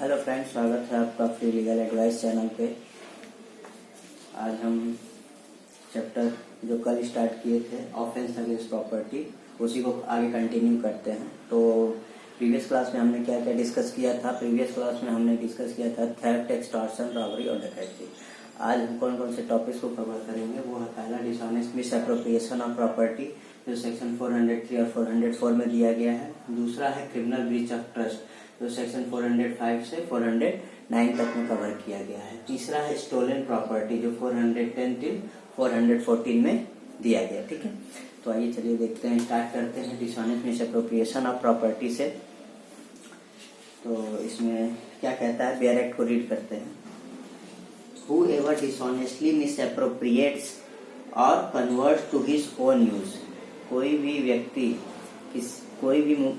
Hello friends, स्वागत है आपका फ्री लीगल एडवाइस चैनल पे। आज हम चैप्टर जो कल स्टार्ट किए थे ऑफेंस अगेंस्ट प्रॉपर्टी, उसी को आगे कंटिन्यू करते हैं। तो प्रीवियस क्लास में हमने क्या क्या डिस्कस किया था? प्रीवियस क्लास में हमने डिस्कस किया था थेफ्ट, एक्सटॉर्शन, रॉबरी और डकैती। आज हम कौन कौन से टॉपिक्स को कवर करेंगे वो है पहला डिसऑनेस्ट मिसएप्रोप्रिएशन ऑफ प्रॉपर्टी, जो सेक्शन 403 और 404 में दिया गया है। दूसरा है क्रिमिनल ब्रीच ऑफ ट्रस्ट, जो सेक्शन 405 से 409 तक में कवर किया गया है। तीसरा है स्टोलन प्रॉपर्टी, जो 410 till 414 में दिया गया। ठीक है, तो आइए चलिए देखते हैं, स्टार्ट करते हैं डिसऑनेस्ट मिसएप्रोप्रिएशन ऑफ प्रॉपर्टी से। तो इसमें क्या कहता है, बेयर एक्ट को रीड करते हैं। Whoever dishonestly misappropriates or converts to his own use, कोई भी व्यक्ति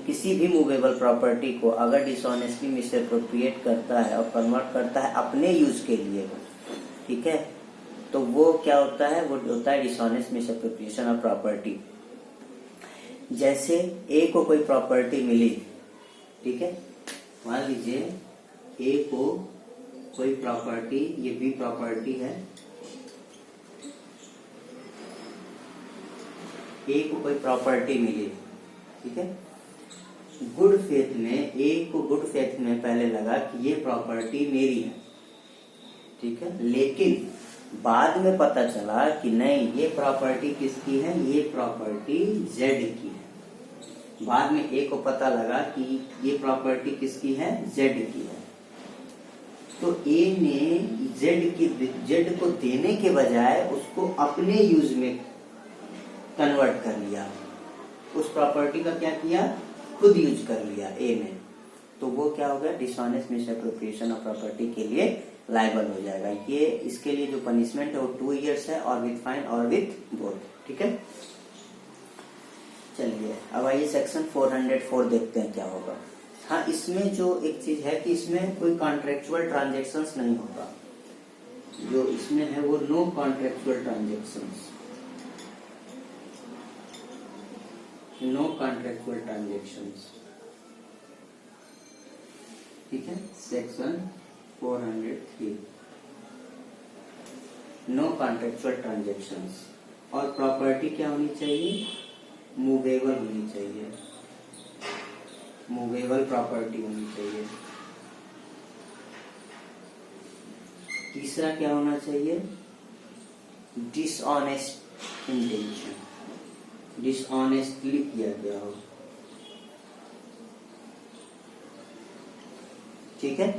किसी भी मूवेबल प्रॉपर्टी को अगर डिसऑनेस्टली मिसएप्रोप्रिएट करता है और कन्वर्ट करता है अपने यूज के लिए, ठीक है, तो वो क्या होता है? वो होता है डिसऑनेस्ट मिसएप्रोप्रिएशन ऑफ प्रॉपर्टी। जैसे ए को कोई प्रॉपर्टी मिली, ठीक है, मान लीजिए ए को कोई प्रॉपर्टी, ये बी प्रॉपर्टी है, ए को कोई प्रॉपर्टी मिली, ठीक है। गुड फेथ में ए को गुड फेथ में पहले लगा कि ये प्रॉपर्टी मेरी है, ठीक है, लेकिन बाद में पता चला कि नहीं, ये प्रॉपर्टी किसकी है? ये प्रॉपर्टी जेड की है। बाद में ए को पता लगा कि ये प्रॉपर्टी किसकी है? जेड की है। तो ए ने जेड को देने के बजाय उसको अपने यूज में कन्वर्ट कर लिया। उस प्रॉपर्टी का क्या किया? खुद यूज कर लिया ए ने। तो वो क्या हो गया? डिसऑनेस्ट मिसएप्रोप्रिएशन ऑफ प्रॉपर्टी के लिए लायबल हो जाएगा। ये इसके लिए जो पनिशमेंट है वो 2 years है, और विथ फाइन और विथ बोथ। ठीक है, चलिए अब आइए सेक्शन 404 देखते हैं क्या होगा। हाँ, इसमें जो एक चीज है कि इसमें कोई कॉन्ट्रेक्चुअल ट्रांजेक्शन्स नहीं होगा। जो इसमें है वो no contractual transactions, no contractual transactions. ठीक है, सेक्शन 403 नो कॉन्ट्रेक्चुअल ट्रांजेक्शन्स। और प्रॉपर्टी क्या होनी चाहिए? मूवेबल होनी चाहिए, मूवेबल प्रॉपर्टी होनी चाहिए। तीसरा क्या होना चाहिए? डिसऑनेस्ट इंटेंशन, डिसऑनेस्टली किया गया हो। ठीक है,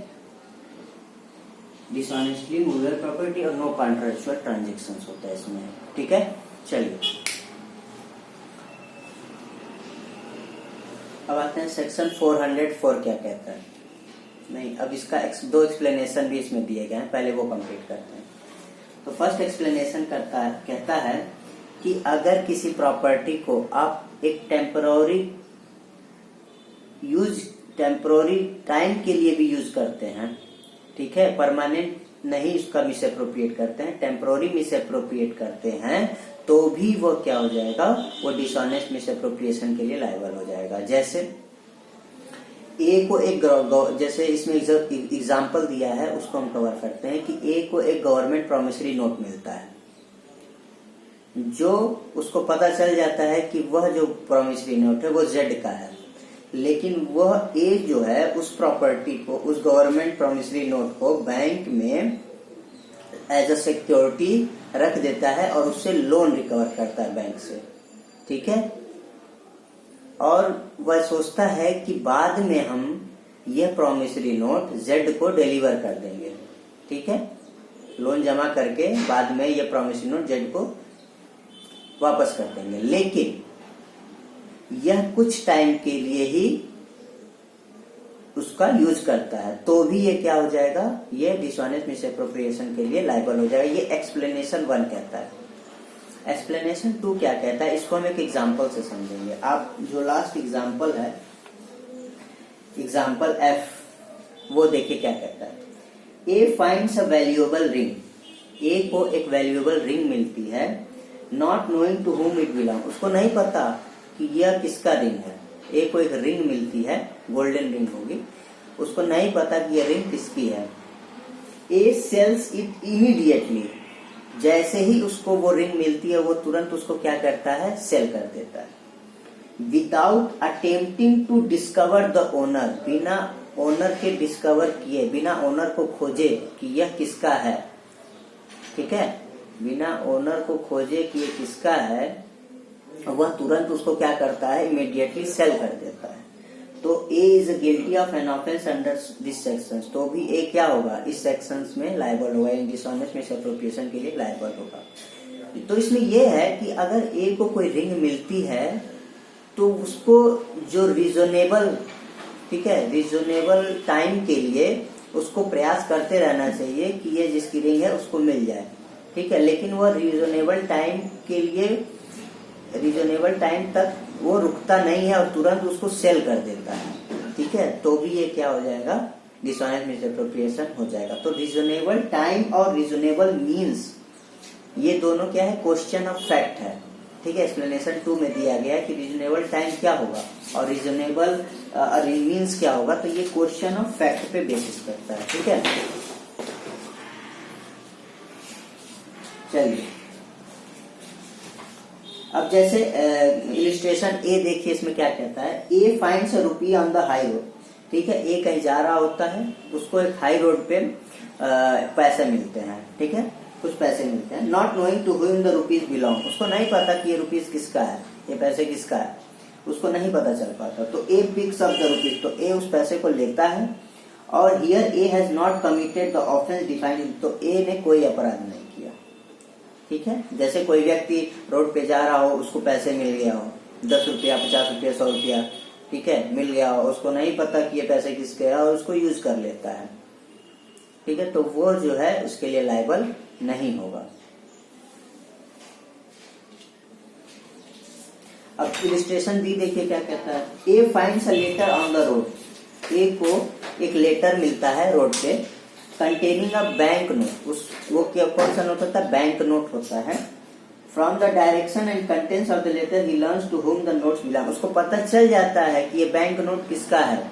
डिसऑनेस्टली मूवेबल प्रॉपर्टी और नो कॉन्ट्रेक्चुअल ट्रांजेक्शन्स होता है इसमें। ठीक है, चलिए अब आते हैं सेक्शन 404 क्या कहता है। नहीं, अब इसका 2 एक्सप्लेनेशन भी इसमें दिए गए हैं, पहले वो कंप्लीट करते हैं। तो फर्स्ट एक्सप्लेनेशन कहता है कि अगर किसी प्रॉपर्टी को आप एक टेम्पररी टाइम के लिए भी यूज करते हैं, ठीक है, परमानेंट नहीं उसका मिसएप्रोप्रिएट करते हैं, टेम्पररी मिसएप्रोप्रिएट करते हैं, तो भी वो क्या हो जाएगा? वो डिसऑनेस्ट मिसएप्रोप्रिएशन के लिए लायबल हो जाएगा। जैसे ए को एक जैसे इसमें एग्जांपल दिया है, उसको हम कवर करते हैं कि ए को एक गवर्नमेंट प्रॉमिसरी नोट मिलता है, जो उसको पता चल जाता है कि वह जो प्रॉमिसरी नोट है वो जेड का है, लेकिन वह ए जो है उस प्रॉपर्टी को, उस गवर्नमेंट प्रॉमिसरी नोट को बैंक में एज अ सिक्योरिटी रख देता है और उससे लोन रिकवर करता है बैंक से। ठीक है, और वह सोचता है कि बाद में हम यह प्रॉमिसरी नोट जेड को डिलीवर कर देंगे। ठीक है, लोन जमा करके बाद में यह प्रॉमिसरी नोट जेड को वापस कर देंगे, लेकिन यह कुछ टाइम के लिए ही उसका यूज करता है, तो भी ये क्या हो जाएगा? ये डिसऑनेस्ट मिसएप्रोप्रिएशन के लिए लायबल हो जाएगा। ये एक्सप्लेनेशन 1 कहता है। एक्सप्लेनेशन 2 क्या कहता है, इसको हम एक एग्जांपल से समझेंगे। आप जो लास्ट एग्जांपल है, एग्जांपल F, वो देखिए क्या कहता है। A finds a valuable ring, A को एक वैल्यूएबल रिंग मिलती है, not knowing to whom it belong, उसको नहीं पता कि यह किसका रिंग है। ए को एक रिंग मिलती है, गोल्डन रिंग होगी, उसको नहीं पता कि ये रिंग किसकी है। ए सेल्स इट इमीडिएटली, जैसे ही उसको वो रिंग मिलती है वो तुरंत उसको क्या करता है, सेल कर देता है। Without attempting to discover the owner, बिना ओनर के डिस्कवर किए, बिना ओनर को खोजे कि यह किसका है, ठीक है, बिना ओनर को खोजे कि यह किसका है, वह तुरंत उसको क्या करता है, इमीडिएटली सेल कर देता है। तो A is guilty of an offence under this section, तो भी ए क्या होगा, इस सेक्शंस में लायबल होगा, इन डिसऑनेस्ट मिसअप्रोप्रिएशन के लिए लायबल होगा। तो इसमें यह है कि अगर ए को कोई रिंग मिलती है तो उसको जो रीजनेबल, ठीक है, रीजनेबल टाइम के लिए उसको प्रयास करते रहना चाहिए कि ये जिसकी रिंग है उसको मिल जाए, ठीक है, लेकिन वह रीजनेबल टाइम के लिए, रीजनेबल टाइम तक वो रुकता नहीं है और तुरंत उसको सेल कर देता है, ठीक है, तो भी ये क्या हो जाएगा, डिसऑनेस्ट मिसअप्रोप्रिएशन हो जाएगा। तो रीजनेबल टाइम और रीजनेबल मीन्स ये दोनों क्या है, क्वेश्चन ऑफ फैक्ट है, ठीक है। एक्सप्लेनेशन 2 में दिया गया है कि रीजनेबल टाइम क्या होगा और रीजनेबल मीन्स क्या होगा, तो ये क्वेश्चन ऑफ फैक्ट पे बेसिस करता है, ठीक है। चलिए अब जैसे इलिस्ट्रेशन ए देखिए, इसमें क्या कहता है, ए फाइंड्स अ रूपी ऑन द हाई रोड, ठीक है, ए कहीं जा रहा होता है, उसको एक हाई रोड पे पैसे मिलते हैं, ठीक है, कुछ पैसे मिलते हैं। Not knowing to whom the rupees belong, उसको नहीं पता कि ये रुपीज किसका है, ये पैसे किसका है, उसको नहीं पता चल पाता। तो ए पिक्स अप द रुपीज, तो ए उस पैसे को लेता है। और here A has not committed the offence defined, तो ए ने कोई अपराध नहीं किया, ठीक है। जैसे कोई व्यक्ति रोड पे जा रहा हो, उसको पैसे मिल गया हो, 10 रुपया, 50 रुपया, 100 रुपया, ठीक है, मिल गया हो, उसको नहीं पता कि ये पैसे किसके हैं और उसको यूज कर लेता है, ठीक है, तो वो जो है उसके लिए लायबल नहीं होगा। अब इलिस्ट्रेशन बी देखिए क्या कहता है, A finds a letter on the road, A को एक लेटर मिलता है रोड पे, कंटेनिंग अ बैंक नोट, उस वो क्या कौन सा नोट होता है, बैंक नोट होता है। From the direction and contents of the letter he learns to whom the notes belong, उसको पता चल जाता है कि ये बैंक नोट किसका है,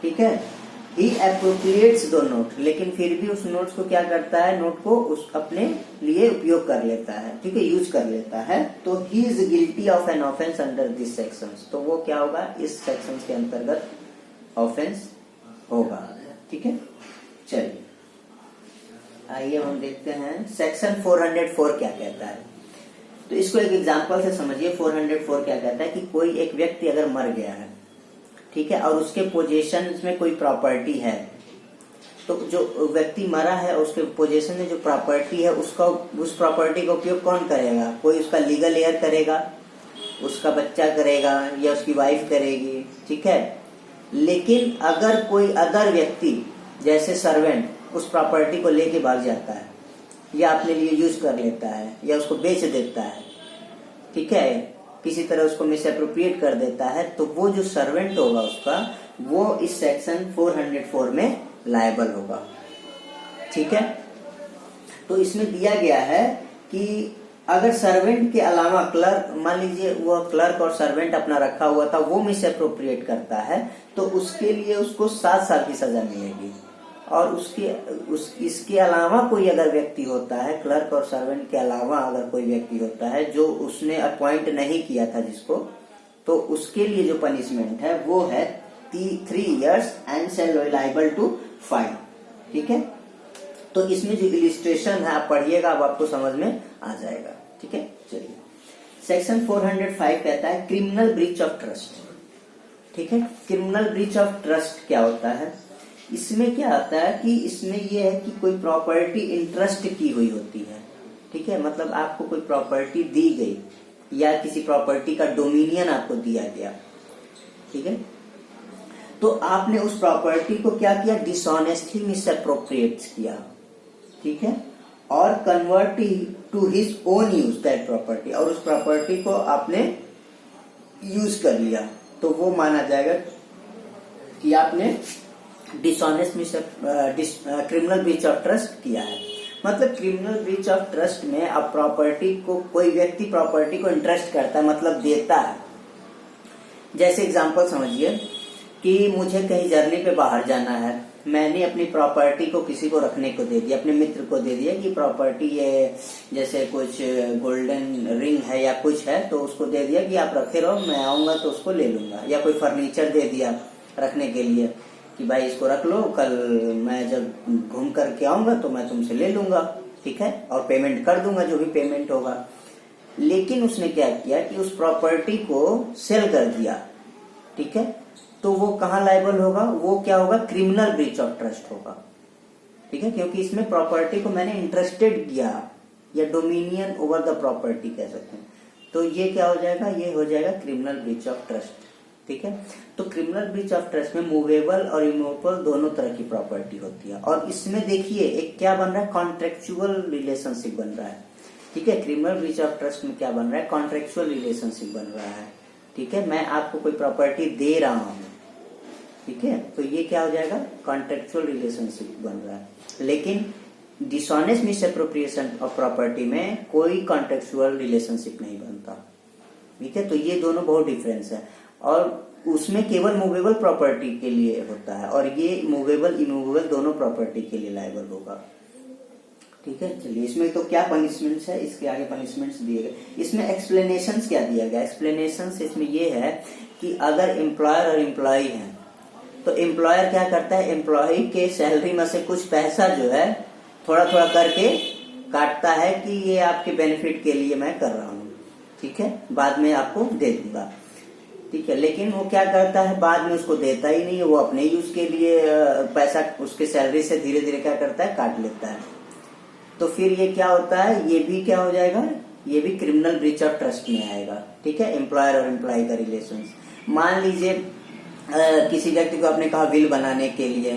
ठीक है। ही एप्रोप्रिएट्स दो नोट, लेकिन फिर भी उस नोट्स को क्या करता है, नोट को उस अपने लिए उपयोग कर लेता है, ठीक है, यूज कर लेता है। तो he is guilty of an offence under this sections, तो वो क्या होगा, इस सेक्शंस के अंतर्गत ऑफेंस होगा, ठीक है। चलिए आइए हम देखते हैं सेक्शन 404 क्या कहता है। तो इसको एक एग्जांपल से समझिए। 404 क्या कहता है कि कोई एक व्यक्ति अगर मर गया है, ठीक है, और उसके पोजीशन में कोई प्रॉपर्टी है, तो जो व्यक्ति मरा है उसके पोजीशन में जो प्रॉपर्टी है उसका, उस प्रॉपर्टी का उपयोग कौन करेगा, कोई उसका लीगल हेयर करेगा, उसका बच्चा करेगा या उसकी वाइफ करेगी, ठीक है। लेकिन अगर कोई अदर व्यक्ति जैसे सर्वेंट उस प्रॉपर्टी को लेके भाग जाता है या अपने लिए यूज कर लेता है या उसको बेच देता है, ठीक है, किसी तरह उसको मिसअप्रोप्रिएट कर देता है, तो वो जो सर्वेंट होगा उसका, वो इस सेक्शन 404 में लायबल होगा, ठीक है। तो इसमें दिया गया है कि अगर सर्वेंट के अलावा क्लर्क, मान लीजिए वो क्लर्क और सर्वेंट अपना रखा हुआ था, वो मिसअप्रोप्रिएट करता है, तो उसके लिए उसको 7 साल की सजा मिलेगी। और इसके अलावा कोई अगर व्यक्ति होता है, क्लर्क और सर्वेंट के अलावा अगर कोई व्यक्ति होता है जो उसने अपॉइंट नहीं किया था जिसको, तो उसके लिए जो पनिशमेंट है वो है 3 years and shall liable to fine, ठीक है। तो इसमें जो इलिस्ट्रेशन है आप पढ़िएगा, अब आपको समझ में आ जाएगा, ठीक है। चलिए सेक्शन 405 कहता है क्रिमिनल ब्रीच ऑफ ट्रस्ट, ठीक है। क्रिमिनल ब्रीच ऑफ ट्रस्ट क्या होता है, इसमें क्या आता है कि इसमें यह है कि कोई प्रॉपर्टी इंटरेस्ट की हुई होती है, ठीक है, मतलब आपको कोई प्रॉपर्टी दी गई या किसी प्रॉपर्टी का डोमिनियन आपको दिया गया, ठीक है, तो आपने उस प्रॉपर्टी को क्या किया, डिसऑनेस्टली मिसअप्रोप्रिएट किया, ठीक है, और convert to his own use that property, और उस प्रॉपर्टी को आपने यूज कर लिया, तो वो माना जाएगा कि आपने dishonest criminal breach of trust किया है। मतलब क्रिमिनल ब्रीच ऑफ ट्रस्ट में अब प्रॉपर्टी को, कोई व्यक्ति प्रॉपर्टी को इंटरेस्ट करता है, मतलब देता है। जैसे एग्जांपल समझिए कि मुझे कहीं जर्नी पे बाहर जाना है, मैंने अपनी प्रॉपर्टी को किसी को रखने को दे दिया, अपने मित्र को दे दिया कि प्रॉपर्टी ये जैसे कुछ गोल्डन रिंग है या कुछ है, तो उसको दे दिया कि आप रखे रहो, मैं आऊंगा तो उसको ले लूंगा। या कोई फर्नीचर दे दिया रखने के लिए कि भाई इसको रख लो, कल मैं जब घूम करके आऊंगा तो मैं तुमसे ले लूंगा, ठीक है, और पेमेंट कर दूंगा जो भी पेमेंट होगा। लेकिन उसने क्या किया कि उस प्रॉपर्टी को सेल कर दिया, ठीक है, तो वो कहाँ लायबल होगा, वो क्या होगा, क्रिमिनल ब्रीच ऑफ ट्रस्ट होगा, ठीक है, क्योंकि इसमें प्रॉपर्टी को मैंने इंटरेस्टेड किया या डोमिनियन ओवर द प्रॉपर्टी कह सकते हैं। तो ये क्या हो जाएगा, ये हो जाएगा क्रिमिनल ब्रीच ऑफ ट्रस्ट, ठीक है। तो क्रिमिनल ब्रीच ऑफ ट्रस्ट में मूवेबल और इमूवेबल दोनों तरह की प्रॉपर्टी होती है, और इसमें देखिए एक क्या बन रहा है, कॉन्ट्रेक्चुअल रिलेशनशिप बन रहा है, ठीक है। क्रिमिनल ब्रीच ऑफ ट्रस्ट में क्या बन रहा है, कॉन्ट्रेक्चुअल रिलेशनशिप बन रहा है, ठीक है। मैं आपको कोई प्रॉपर्टी दे रहा हूं, ठीक है, तो ये क्या हो जाएगा, कॉन्ट्रेक्चुअल रिलेशनशिप बन रहा है। लेकिन डिसऑनेस्ट मिसअप्रोप्रिएशन ऑफ प्रॉपर्टी में कोई कॉन्ट्रेक्चुअल रिलेशनशिप नहीं बनता, ठीक है। तो ये दोनों बहुत डिफरेंस है, और उसमें केवल मूवेबल प्रॉपर्टी के लिए होता है, और ये मूवेबल इमूवेबल दोनों प्रॉपर्टी के लिए लायबल होगा, ठीक है। चलिए, इसमें तो क्या पनिशमेंट्स है, इसके आगे पनिशमेंट्स दिए गए। इसमें एक्सप्लेनेशंस क्या दिया गया, एक्सप्लेनेशंस इसमें ये है कि अगर एम्प्लॉयर और एम्प्लॉय है तो एम्प्लॉयर क्या करता है, एम्प्लॉय के सैलरी में से कुछ पैसा जो है थोड़ा थोड़ा करके काटता है कि ये आपके बेनिफिट के लिए मैं कर रहा हूँ, ठीक है, बाद में आपको दे दूंगा, ठीक है। लेकिन वो क्या करता है, बाद में उसको देता ही नहीं है, वो अपने यूज के लिए पैसा उसके सैलरी से धीरे धीरे क्या करता है, काट लेता है। तो फिर ये क्या होता है, ये भी क्या हो जाएगा, ये भी क्रिमिनल ब्रीच ऑफ ट्रस्ट में आएगा, ठीक है। एम्प्लॉयर और एम्प्लॉय का रिलेशन, मान लीजिए किसी व्यक्ति को आपने कहा विल बनाने के लिए,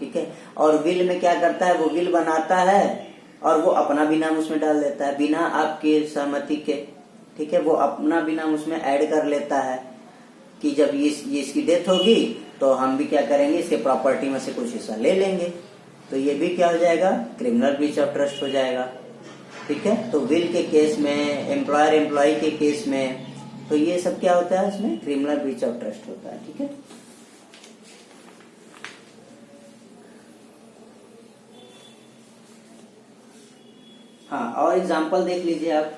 ठीक है, और विल में क्या करता है, वो विल बनाता है और वो अपना भी नाम उसमें डाल देता है बिना आपके सहमति के, ठीक है, वो अपना भी नाम उसमें ऐड कर लेता है कि जब ये इसकी डेथ होगी तो हम भी क्या करेंगे, इसके प्रॉपर्टी में से कुछ हिस्सा ले लेंगे। तो ये भी क्या हो जाएगा, क्रिमिनल ब्रीच ऑफ ट्रस्ट हो जाएगा, ठीक है। तो विल के केस में, एम्प्लॉयर एम्प्लॉय के केस में, तो ये सब क्या होता है, इसमें क्रिमिनल ब्रीच ऑफ ट्रस्ट होता है, ठीक है। हाँ, और एग्जांपल देख लीजिए आप,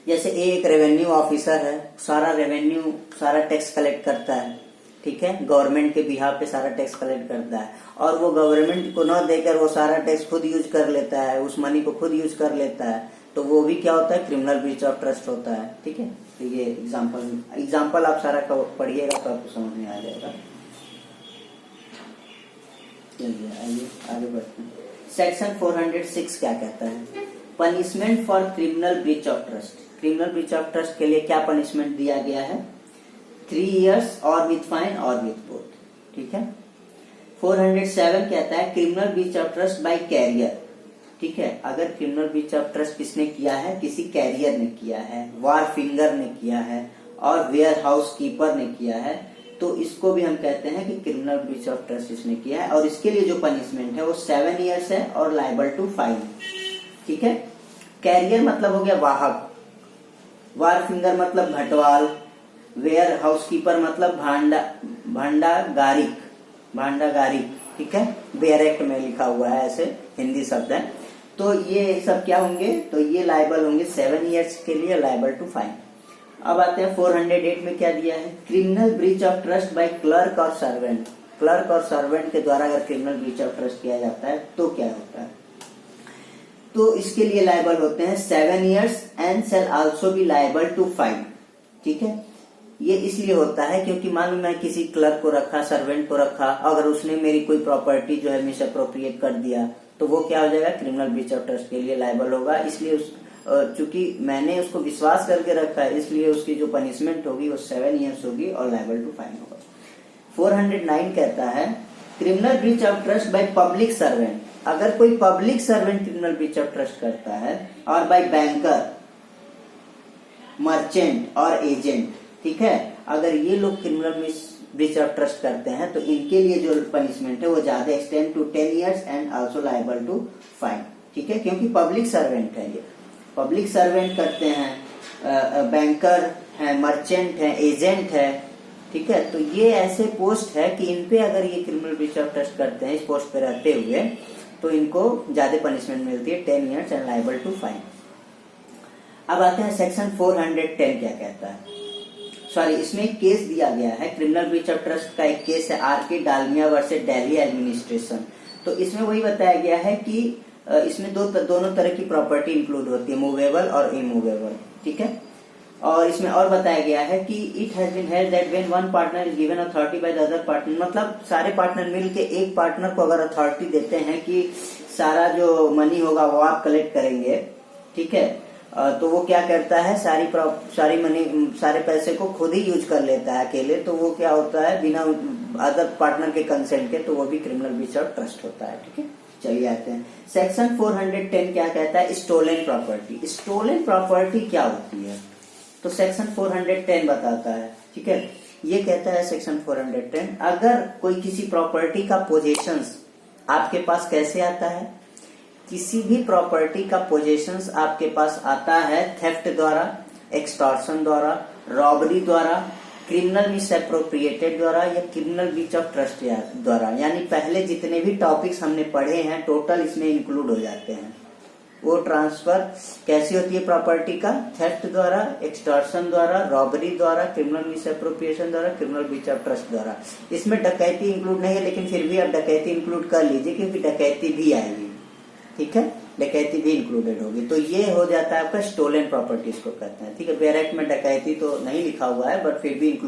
जैसे एक रेवेन्यू ऑफिसर है, सारा टैक्स कलेक्ट करता है, ठीक है, गवर्नमेंट के बिहाफ पे सारा टैक्स कलेक्ट करता है, और वो गवर्नमेंट को न देकर वो सारा टैक्स खुद यूज कर लेता है, उस मनी को खुद यूज कर लेता है, तो वो भी क्या होता है, क्रिमिनल ब्रीच ऑफ ट्रस्ट होता है, ठीक है। तो ये एग्जाम्पल आप सारा पढ़िएगा तो आपको समझ में आ जाएगा। चलिए आइए आगे बढ़ते हैं। सेक्शन 406 क्या कहता है, punishment for criminal breach of trust. Criminal breach of trust के लिए क्या पनिशमेंट दिया गया है, 3 years और विथ फाइन और विथ बोथ, ठीक है। 407 कहता है criminal breach of trust by carrier, ठीक है। अगर क्रिमिनल ब्रीच ऑफ ट्रस्ट किसने किया है, किसी कैरियर ने किया है, वार फिंगर ने किया है, और वेयर हाउस कीपर ने किया है, तो इसको भी हम कहते हैं कि क्रिमिनल ब्रीच ऑफ ट्रस्ट इसने किया है, और इसके लिए जो पनिशमेंट है वो 7 years है और लाइबल टू फाइन, ठीक है। कैरियर मतलब हो गया वाहक, वार फिंगर मतलब घटवाल, वेयर हाउस कीपर मतलब भांडागारिक, ठीक है, बेरेक्ट में लिखा हुआ है, ऐसे हिंदी शब्द है। तो ये सब क्या होंगे, तो ये लाइबल होंगे 7 years के लिए, लाइबल टू फाइन। अब आते हैं 408 में क्या दिया है, criminal breach of trust bye clerk और सर्वेंट। क्लर्क और सर्वेंट के द्वारा अगर क्रिमिनल ब्रीच ऑफ ट्रस्ट किया जाता है तो क्या होता है, तो इसके लिए लाइबल होते हैं 7 years and shall also be liable to fine, ठीक है। ये इसलिए होता है क्योंकि मान लो मैं किसी क्लर्क को रखा, सर्वेंट को रखा, अगर उसने मेरी कोई प्रॉपर्टी जो है मिस अप्रोप्रिएट कर दिया तो वो क्या हो जाएगा, क्रिमिनल ब्रीच ऑफ ट्रस्ट के लिए लाइबल होगा। इसलिए चूंकि मैंने उसको विश्वास करके रखा है, इसलिए उसकी जो पनिशमेंट होगी वो 7 years होगी और लाइबल टू फाइन होगा। 409 कहता है criminal breach of trust by public servant. अगर कोई public servant criminal breach of trust करता है, और बाय बैंकर, मर्चेंट और एजेंट, ठीक है, अगर ये लोग क्रिमिनल ब्रीच ऑफ ट्रस्ट करते हैं तो इनके लिए जो पनिशमेंट है वो ज्यादा extend to 10 years and also liable to fine, ठीक है, क्योंकि पब्लिक सर्वेंट है, ये पब्लिक सर्वेंट करते हैं, बैंकर है, मर्चेंट है, एजेंट है, ठीक है, तो ये ऐसे पोस्ट है कि इन पे अगर ये क्रिमिनल ब्रीच ऑफ ट्रस्ट करते हैं इस पोस्ट पे रहते हुए, तो इनको ज्यादा पनिशमेंट मिलती है, 10 years and liable to fine. अब आते हैं सेक्शन 410 क्या कहता है। सॉरी, इसमें एक केस दिया गया है, क्रिमिनल ब्रीच ऑफ ट्रस्ट का एक केस है, R K. Dalmia versus Delhi administration. तो इसमें वही बताया गया है कि इसमें दोनों तरह की प्रॉपर्टी इंक्लूड होती है, मूवेबल और इमूवेबल, ठीक है। और इसमें और बताया गया है कि it has been held that when one partner is given authority by the other partner, मतलब सारे पार्टनर मिलके एक पार्टनर को अगर अथॉरिटी देते हैं कि सारा जो मनी होगा वो आप कलेक्ट करेंगे, ठीक है, तो वो क्या करता है, सारे पैसे को खुद ही यूज कर लेता है अकेले, तो वो क्या होता है बिना अदर पार्टनर के कंसेंट के, तो वो भी क्रिमिनल ब्रीच ऑफ ट्रस्ट होता है, ठीक है। चलिए आते हैं सेक्शन 410 क्या कहता है, स्टोलन प्रॉपर्टी। स्टोलन प्रॉपर्टी क्या होती है, तो सेक्शन 410 बताता है, ठीक है। ये कहता है सेक्शन 410, अगर कोई किसी प्रॉपर्टी का पोजेशंस आपके पास कैसे आता है, किसी भी प्रॉपर्टी का पोजेशंस आपके पास आता है थेफ्ट द्वारा, एक्सटॉर्शन द्वारा, रॉबरी द्वारा, क्रिमिनल मिसएप्रोप्रिएटेड द्वारा या क्रिमिनल ब्रीच ऑफ ट्रस्ट द्वारा, यानी पहले जितने भी टॉपिक्स हमने पढ़े हैं टोटल इसमें इंक्लूड हो जाते हैं। वो ट्रांसफर कैसी होती है प्रॉपर्टी का, थेफ्ट द्वारा, एक्सटॉर्शन द्वारा, रॉबरी द्वारा, क्रिमिनल मिसएप्रोप्रिएशन द्वारा, क्रिमिनल ब्रीच ऑफ ट्रस्ट द्वारा। इसमें डकैती इंक्लूड नहीं है, लेकिन फिर भी आप डकैती इंक्लूड कर लीजिए क्योंकि डकैती भी आएगी, ठीक है, डकैती भी इंक्लूडेड होगी। तो ये हो जाता है आपका स्टोलन प्रॉपर्टीज को कहते हैं, ठीक है। बैरेक्ट में डकैती तो नहीं लिखा हुआ है बट फिर भी